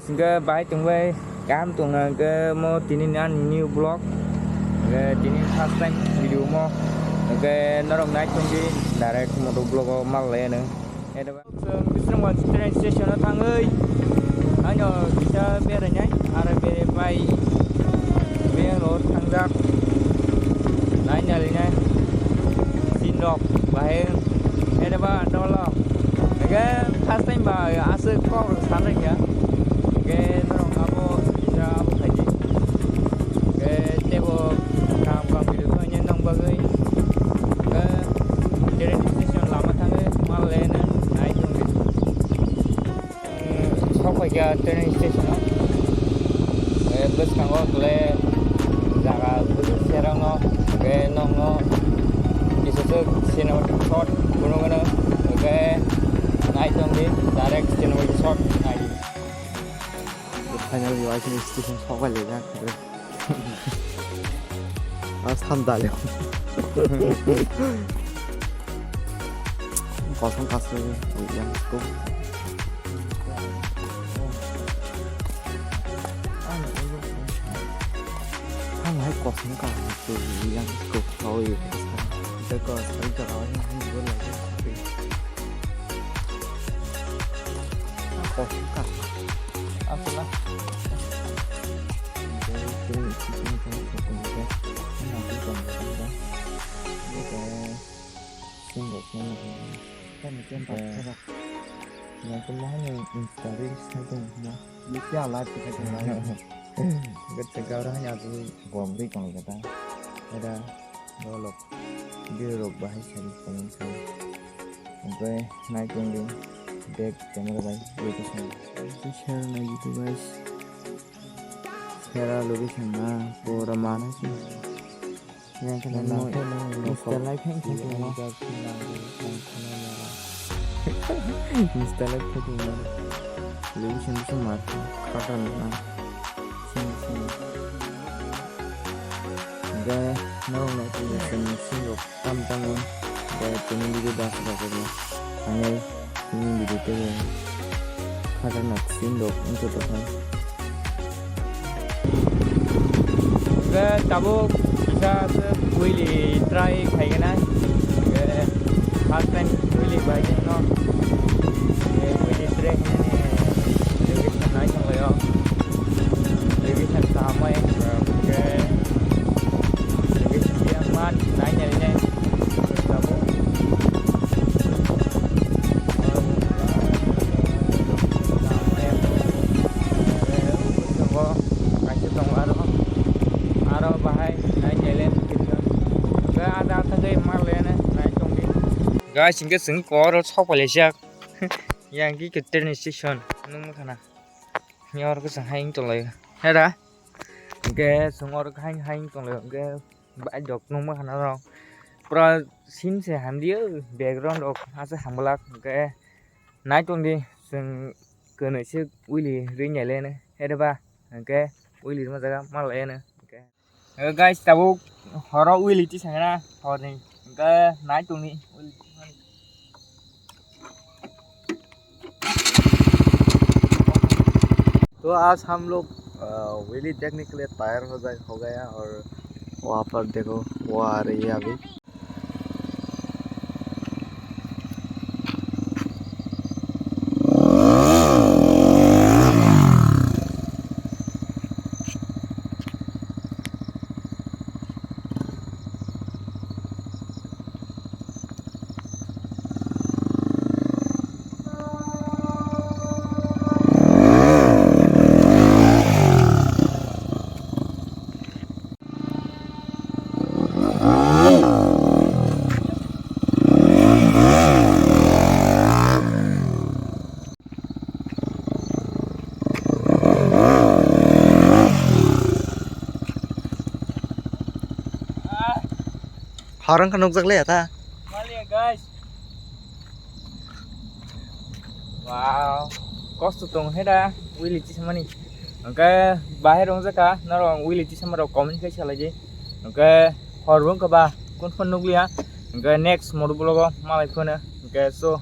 guys, cái bài tung về cam tung cái mo tinin ăn new blog cái tinin first time video mo cái nó đồng nãy trong cái direct một blog mal lên nữa. Đây là cái một train station nó thang ơi, anh nhớ bisa biar nhảy, ada biar bay biar lor thang giặc, nãy nhảy này xin đọc bài đây là ba đó là cái first time bà asal kau sana ya. Cái nó đồng abo bisa abo kaji cái tebo kam kam video tu hanya nong bagai cái train station lama thang mal lên naik chung đi không phải cái train station đó cái bus kang có cái jaga bus serang nó cái nó isu cinematic shot gunung mana cái naik chung đi direct cinematic shot naik Finally watching station 서가 내가 그래. 아 산다려. 거성 갔어. 그냥 또. 한날 거성 가. 또 그냥 또 거의 이거 살짝 하는 거 나게. 거성 가. Apalah. Yang kemarin install saja, bisa live kita kemarin. Ketika orangnya aku gomri kalau kata ada dolok dia robah cari komentar. Sampai naik gunung back camera baik itu semua. Share lagi gitu guys. Share location nah, pura mana sih? Yang kena install live kan semua. Install live kan semua. Location semua. Kakak nah. Sini. Gak mau lagi sini tam-tam. Gak ini juga dah sudah. Hanya ini video itu karena nak sindok untuk apa? Ke tabuk bisa boleh try kayak gini. Ke first time boleh banyak no. Ke boleh try ini. Location naik yang lain. Location sama ya. Ke location yang mana naiknya ini. Tabuk. Guys, chính cái sừng có nó sóc vào lấy yang cái train station nung mà thằng nào nhau cái sừng hay trong này hay đã cái sừng ngor cái hay trong này cái bãi dọc nung mà thằng nào rồi pro xin sẽ hàm đĩa background dọc hay sẽ hàm black cái nãy trong đi sừng cơ này sẽ Willy rơi nhảy lên này hay đó ba cái Willy mà ra mà lên này cái guys tahu horror Willy chỉ sang ra horror này cái nãy trong đi तो आज हम लोग विली देखने के लिए तैयार हो गया और वहाँ पर देखो वो आ रही है अभी Orang kan nunggu lihat ta. Mali guys. Wow, cost tung hết ra. Willy chỉ xem này. Cái bài rong rất cả. Nó rồi Willy chỉ xem mà đâu comment cái trả lời gì. Cái hồi rong cả ba. Con phân nung li ha. Cái next một blog mà lại phân nữa. Cái so.